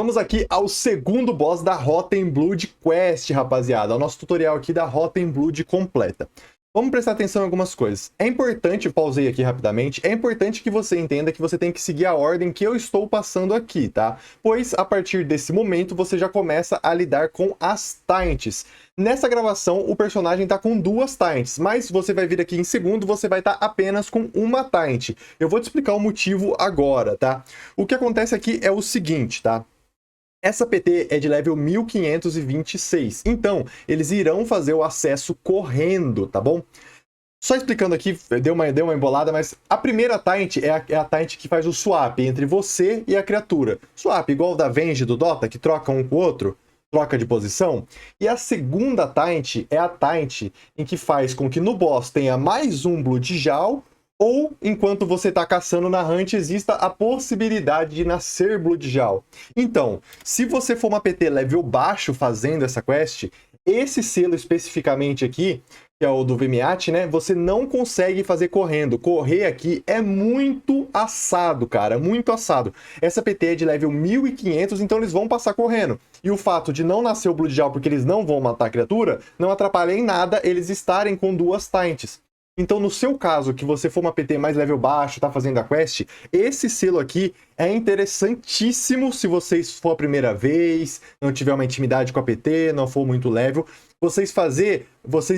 Vamos aqui ao segundo boss da Rotten Blood Quest, rapaziada. O nosso tutorial aqui da Rotten Blood completa. Vamos prestar atenção em algumas coisas. É importante, pausei aqui rapidamente, é importante que você entenda que você tem que seguir a ordem que eu estou passando aqui, tá? Pois, a partir desse momento, você já começa a lidar com as taints. Nessa gravação, o personagem tá com 2 taints, mas você vai vir aqui em segundo, você vai estar apenas com uma taint. Eu vou te explicar o motivo agora, tá? O que acontece aqui é o seguinte, tá? Essa PT é de level 1526, então eles irão fazer o acesso correndo, tá bom? Só explicando aqui, deu uma embolada, mas a primeira taint é a taint que faz o swap entre você e a criatura. Swap igual o da Venge do Dota, que troca um com o outro, troca de posição. E a segunda taint é a taint em que faz com que no boss tenha mais um Blood Jaw, ou, enquanto você está caçando na Hunt, exista a possibilidade de nascer Blood Jaw. Então, se você for uma PT level baixo fazendo essa quest, esse selo especificamente aqui, que é o do VMAT, né? Você não consegue fazer correndo. Correr aqui é muito assado, cara. Muito assado. Essa PT é de level 1500, então eles vão passar correndo. E o fato de não nascer o Blood Jaw porque eles não vão matar a criatura, não atrapalha em nada eles estarem com 2 taints. Então, no seu caso, que você for uma PT mais level baixo, tá fazendo a quest, esse selo aqui é interessantíssimo se vocês for a primeira vez, não tiver uma intimidade com a PT, não for muito level, vocês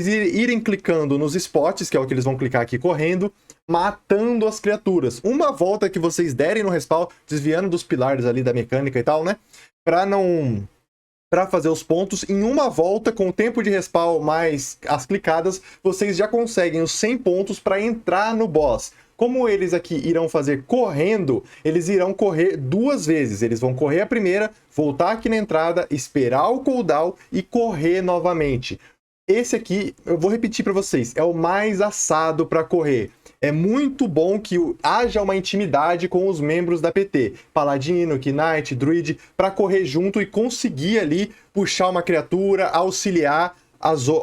irem clicando nos spots, que é o que eles vão clicar aqui correndo, matando as criaturas. Uma volta que vocês derem no respawn, desviando dos pilares ali da mecânica e tal, né? Para fazer os pontos, em uma volta, com o tempo de respawn mais as clicadas, vocês já conseguem os 100 pontos para entrar no boss. Como eles aqui irão fazer correndo, eles irão correr 2 vezes. Eles vão correr a primeira, voltar aqui na entrada, esperar o cooldown e correr novamente. Esse aqui, eu vou repetir para vocês, é o mais assado para correr. É muito bom que haja uma intimidade com os membros da PT. Paladino, Knight, Druid, para correr junto e conseguir ali puxar uma criatura, auxiliar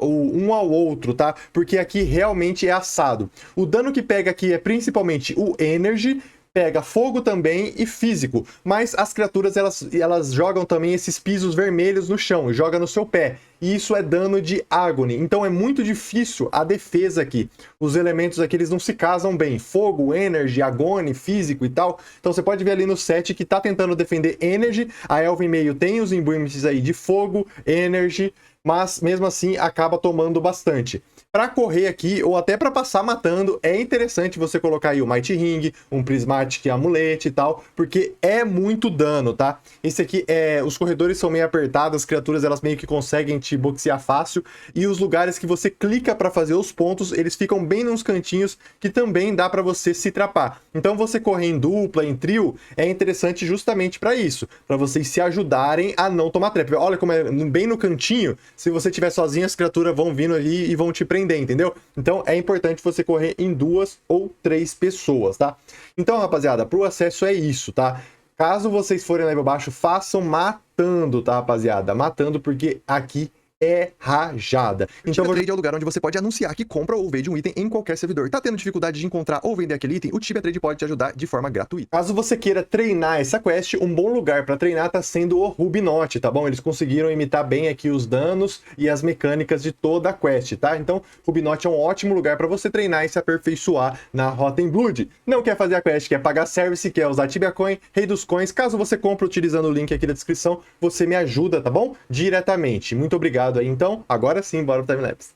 um ao outro, tá? Porque aqui realmente é assado. O dano que pega aqui é principalmente o Energy, pega fogo também e físico, mas as criaturas elas jogam também esses pisos vermelhos no chão, joga no seu pé, e isso é dano de Agony, então é muito difícil a defesa aqui. Os elementos aqui eles não se casam bem, fogo, Energy, Agony, físico e tal, então você pode ver ali no set que tá tentando defender Energy, a Elven meio tem os imbuements aí de fogo, Energy, mas mesmo assim acaba tomando bastante. Para correr aqui, ou até para passar matando, é interessante você colocar aí o Might Ring, um Prismatic Amulet e tal, porque é muito dano, tá? Esse aqui os corredores são meio apertados, as criaturas elas meio que conseguem te boxear fácil, e os lugares que você clica para fazer os pontos, eles ficam bem nos cantinhos, que também dá para você se trapar. Então você correr em dupla, em trio, é interessante justamente para isso, para vocês se ajudarem a não tomar trap. Olha como é bem no cantinho, se você estiver sozinho, as criaturas vão vindo ali e vão te prender, entendeu? Então é importante você correr em 2 ou 3 pessoas, tá? Então, rapaziada, pro acesso é isso, tá? Caso vocês forem level baixo, façam matando, tá, rapaziada? Matando, porque aqui é rajada. Então, o Trade é o lugar onde você pode anunciar que compra ou vende um item em qualquer servidor. Tá tendo dificuldade de encontrar ou vender aquele item? O Tibia Trade pode te ajudar de forma gratuita. Caso você queira treinar essa quest, um bom lugar para treinar tá sendo o Rubinote, tá bom? Eles conseguiram imitar bem aqui os danos e as mecânicas de toda a quest, tá? Então, Rubinote é um ótimo lugar para você treinar e se aperfeiçoar na Rotten Blood. Não quer fazer a quest, quer pagar service, quer usar Tibia Coin, Rei dos Coins. Caso você compre utilizando o link aqui da descrição, você me ajuda, tá bom? Diretamente. Muito obrigado aí. Então, agora sim, bora pro timelapse.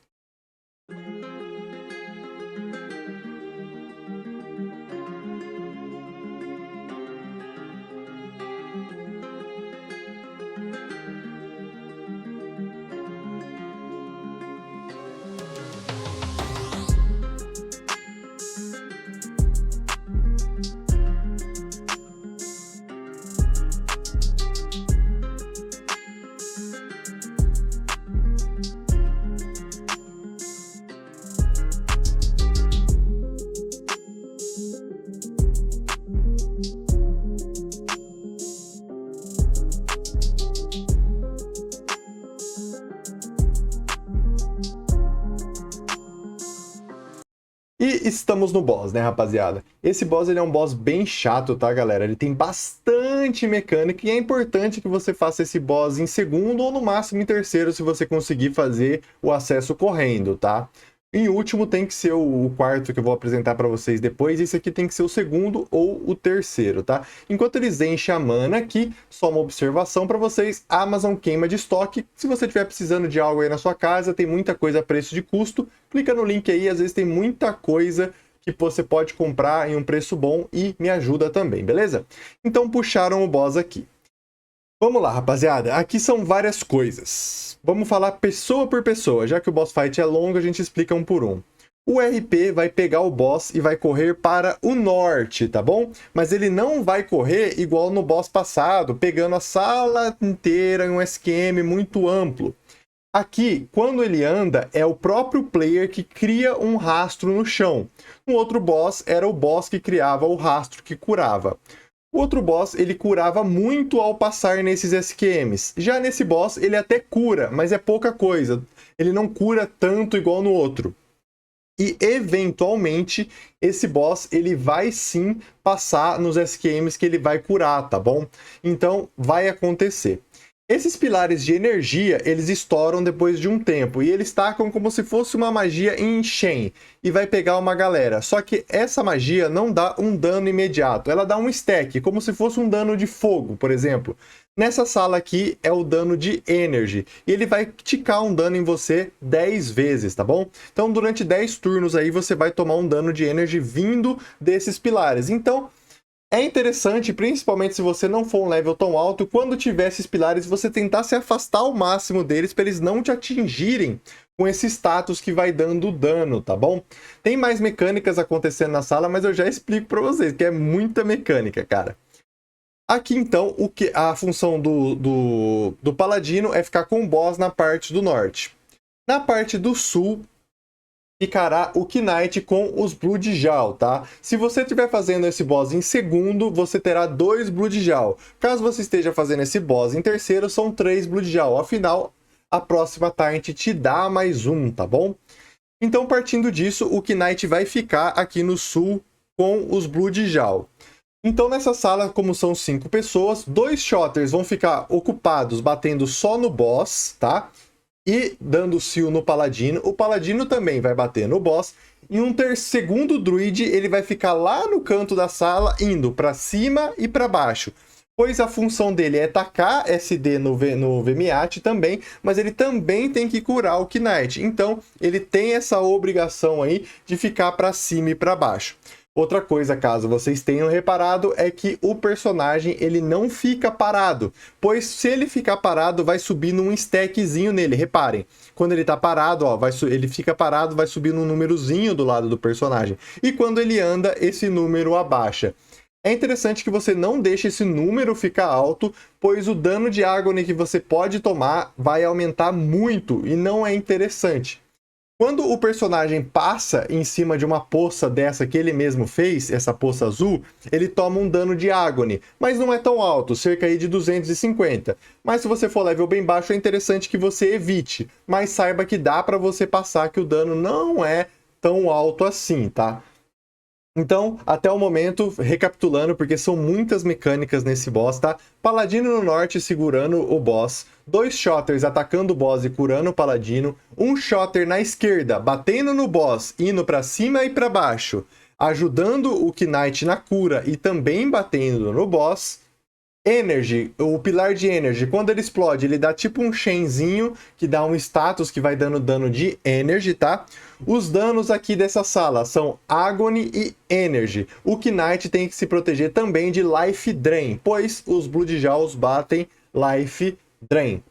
E estamos no boss, né, rapaziada? Esse boss, ele é um boss bem chato, tá, galera? Ele tem bastante bastante mecânica e é importante que você faça esse boss em segundo ou no máximo em terceiro se você conseguir fazer o acesso correndo, tá? Em último tem que ser o quarto que eu vou apresentar para vocês depois. Esse aqui tem que ser o segundo ou o terceiro, tá? Enquanto eles enchem a mana aqui, só uma observação para vocês. A Amazon queima de estoque. Se você estiver precisando de algo aí na sua casa, tem muita coisa a preço de custo. Clica no link aí, às vezes tem muita coisa que você pode comprar em um preço bom e me ajuda também, beleza? Então puxaram o boss aqui. Vamos lá, rapaziada. Aqui são várias coisas. Vamos falar pessoa por pessoa. Já que o boss fight é longo, a gente explica um por um. O RP vai pegar o boss e vai correr para o norte, tá bom? Mas ele não vai correr igual no boss passado, pegando a sala inteira em um esquema muito amplo. Aqui, quando ele anda, é o próprio player que cria um rastro no chão. No outro boss, era o boss que criava o rastro que curava. O outro boss, ele curava muito ao passar nesses SQMs. Já nesse boss, ele até cura, mas é pouca coisa. Ele não cura tanto igual no outro. E, eventualmente, esse boss, ele vai sim passar nos SQMs que ele vai curar, tá bom? Então, vai acontecer. Esses pilares de energia, eles estouram depois de um tempo, e eles tacam como se fosse uma magia em Shen, e vai pegar uma galera. Só que essa magia não dá um dano imediato, ela dá um stack, como se fosse um dano de fogo, por exemplo. Nessa sala aqui é o dano de Energy, e ele vai ticar um dano em você 10 vezes, tá bom? Então durante 10 turnos aí você vai tomar um dano de Energy vindo desses pilares. Então é interessante, principalmente se você não for um level tão alto, quando tiver esses pilares, você tentar se afastar ao máximo deles para eles não te atingirem com esse status que vai dando dano, tá bom? Tem mais mecânicas acontecendo na sala, mas eu já explico para vocês, que é muita mecânica, cara. Aqui, então, a função do Paladino é ficar com o boss na parte do norte. Na parte do sul, ficará o Knight com os Bloodjal, tá? Se você estiver fazendo esse boss em segundo, você terá 2 Bloodjal. Caso você esteja fazendo esse boss em terceiro, são 3 Bloodjal. Afinal, a próxima Tarnt te dá mais um, tá bom? Então, partindo disso, o Knight vai ficar aqui no sul com os Bloodjal. Então, nessa sala, como são 5 pessoas, 2 Shotters vão ficar ocupados batendo só no boss, tá? E dando seal no Paladino. O Paladino também vai bater no boss. E um segundo druid, ele vai ficar lá no canto da sala, indo para cima e para baixo. Pois a função dele é tacar SD no Vemiat também, mas ele também tem que curar o Knight. Então, ele tem essa obrigação aí de ficar para cima e para baixo. Outra coisa, caso vocês tenham reparado, é que o personagem ele não fica parado, pois se ele ficar parado, vai subir num stackzinho nele. Reparem, quando ele tá parado, ó, ele fica parado, vai subir num númerozinho do lado do personagem. E quando ele anda, esse número abaixa. É interessante que você não deixe esse número ficar alto, pois o dano de Agony que você pode tomar vai aumentar muito e não é interessante. Quando o personagem passa em cima de uma poça dessa que ele mesmo fez, essa poça azul, ele toma um dano de Agony, mas não é tão alto, cerca aí de 250. Mas se você for level bem baixo, é interessante que você evite, mas saiba que dá para você passar, que o dano não é tão alto assim, tá? Então, até o momento, recapitulando, porque são muitas mecânicas nesse boss, tá? Paladino no norte segurando o boss, 2 Shotters atacando o boss e curando o Paladino, um Shotter na esquerda batendo no boss, indo pra cima e pra baixo, ajudando o Knight na cura e também batendo no boss. Energy, o pilar de Energy, quando ele explode, ele dá tipo um Shenzinho, que dá um status que vai dando dano de Energy, tá? Os danos aqui dessa sala são Agony e Energy. O Knight tem que se proteger também de Life Drain, pois os Bloodjals batem Life Drain.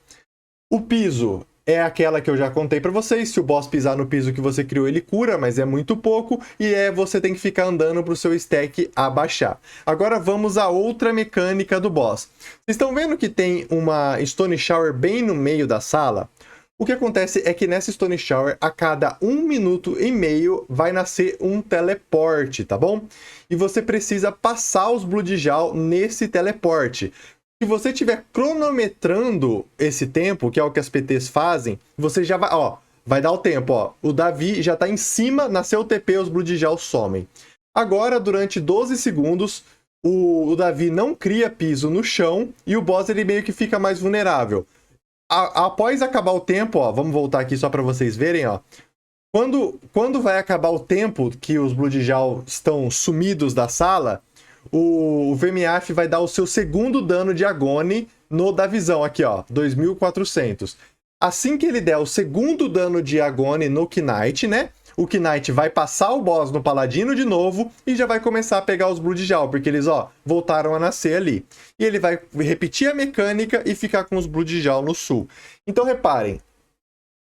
O piso é aquela que eu já contei para vocês, se o boss pisar no piso que você criou, ele cura, mas é muito pouco, e você tem que ficar andando para o seu stack abaixar. Agora vamos a outra mecânica do boss. Vocês estão vendo que tem uma Stone Shower bem no meio da sala? O que acontece é que nessa Stone Shower, a cada 1 minuto e meio, vai nascer um teleporte, tá bom? E você precisa passar os Bloodjal nesse teleporte. Se você estiver cronometrando esse tempo, que é o que as PTs fazem, você já vai, ó, vai dar o tempo, ó. O Davi já tá em cima, nasceu o TP, os Bloodjal somem. Agora, durante 12 segundos, o Davi não cria piso no chão e o boss ele meio que fica mais vulnerável. Após acabar o tempo, ó, vamos voltar aqui só para vocês verem, ó. Quando vai acabar o tempo que os Bloodjal estão sumidos da sala, o Vermiaf vai dar o seu segundo dano de Agony no Davizão aqui, ó, 2400. Assim que ele der o segundo dano de Agony no Knight, né? O Knight vai passar o boss no Paladino de novo e já vai começar a pegar os Bloodjal, porque eles, ó, voltaram a nascer ali. E ele vai repetir a mecânica e ficar com os Bloodjal no sul. Então, reparem,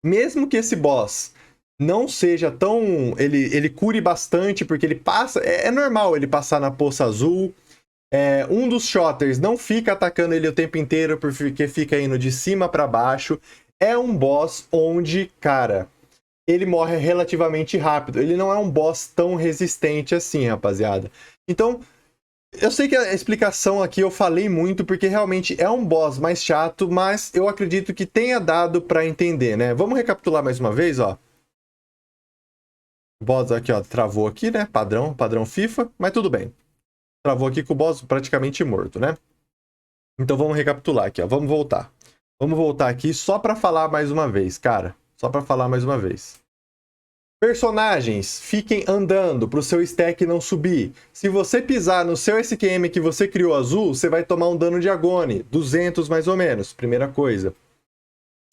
mesmo que esse boss não seja tão... Ele cure bastante, porque ele passa... É normal ele passar na Poça Azul. Um dos Shotters não fica atacando ele o tempo inteiro, porque fica indo de cima para baixo. É um boss onde, cara... ele morre relativamente rápido. Ele não é um boss tão resistente assim, rapaziada. Então, eu sei que a explicação aqui eu falei muito, porque realmente é um boss mais chato, mas eu acredito que tenha dado pra entender, né? Vamos recapitular mais uma vez, ó. O boss aqui, ó, travou aqui, né? Padrão FIFA, mas tudo bem. Travou aqui com o boss praticamente morto, né? Então vamos recapitular aqui, ó. Vamos voltar. Vamos voltar aqui só pra falar mais uma vez, cara. Só para falar mais uma vez. Personagens, fiquem andando para o seu stack não subir. Se você pisar no seu SQM que você criou azul, você vai tomar um dano de Agony, 200 mais ou menos, primeira coisa.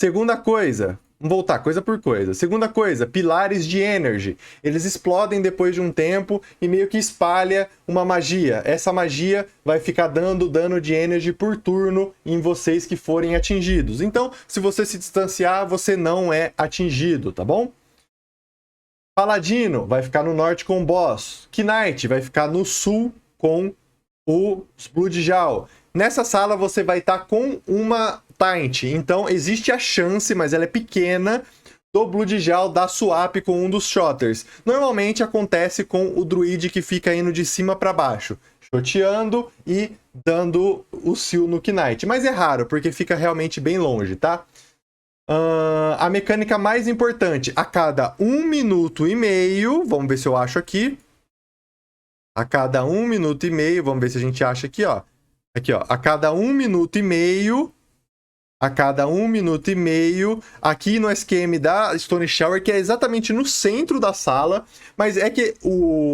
Segunda coisa, vamos voltar coisa por coisa. Segunda coisa, pilares de energy. Eles explodem depois de um tempo e meio que espalha uma magia. Essa magia vai ficar dando dano de energy por turno em vocês que forem atingidos. Então, se você se distanciar, você não é atingido, tá bom? Paladino vai ficar no norte com o boss. Knight vai ficar no sul com os Bloodjal. Nessa sala você vai estar com uma Taint. Então existe a chance, mas ela é pequena, do Bloodjal dar swap com um dos Shotters. Normalmente acontece com o Druid que fica indo de cima para baixo, shoteando e dando o seal no Knight. Mas é raro, porque fica realmente bem longe, tá? A mecânica mais importante, a cada 1 minuto e meio, vamos ver se eu acho aqui. A cada 1 minuto e meio, vamos ver se a gente acha aqui, ó. Aqui, ó, a cada 1 minuto e meio, aqui no SQM da Stone Shower, que é exatamente no centro da sala, mas é que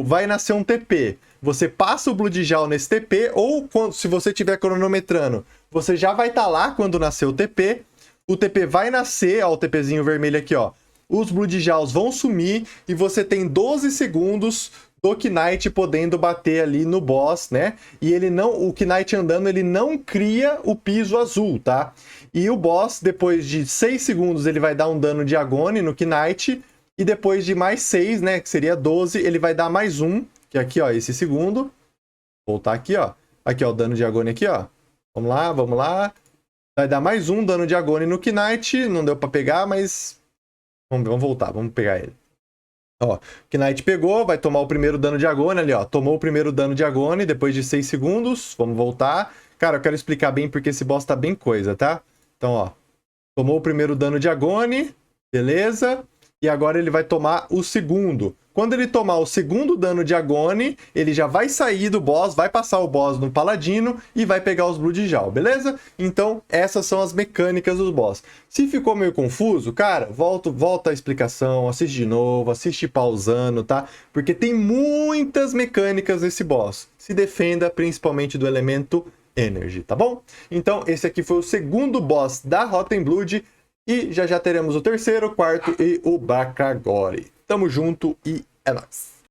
vai nascer um TP. Você passa o Bloodjal nesse TP, ou se você estiver cronometrando, você já vai estar lá quando nascer o TP. O TP vai nascer, ó, o TPzinho vermelho aqui, ó. Os Bloodjals vão sumir e você tem 12 segundos do Knight podendo bater ali no boss, né? E o Knight andando, ele não cria o piso azul, tá? E o boss, depois de 6 segundos, ele vai dar um dano de Agony no Knight. E depois de mais 6, né, que seria 12, ele vai dar mais um, que é aqui, ó, esse segundo. Vou voltar aqui, ó. Aqui, ó, o dano de Agony aqui, ó. Vamos lá, vamos lá. Vai dar mais um dano de Agony no Knight. Não deu pra pegar, mas... Vamos voltar, vamos pegar ele. Ó, Knight pegou, vai tomar o primeiro dano de Agony ali, ó. Tomou o primeiro dano de Agony depois de 6 segundos. Vamos voltar. Cara, eu quero explicar bem porque esse boss tá bem coisa, tá? Então, ó. Tomou o primeiro dano de Agony. Beleza. E agora ele vai tomar o segundo. Quando ele tomar o segundo dano de Agony, ele já vai sair do boss, vai passar o boss no Paladino e vai pegar os Bloodjal, beleza? Então, essas são as mecânicas dos boss. Se ficou meio confuso, cara, volta a explicação, assiste de novo, assiste pausando, tá? Porque tem muitas mecânicas nesse boss. Se defenda principalmente do elemento Energy, tá bom? Então, esse aqui foi o segundo boss da Rotten Blood. E já teremos o terceiro, o quarto e o Bakagori. Tamo junto e é nóis!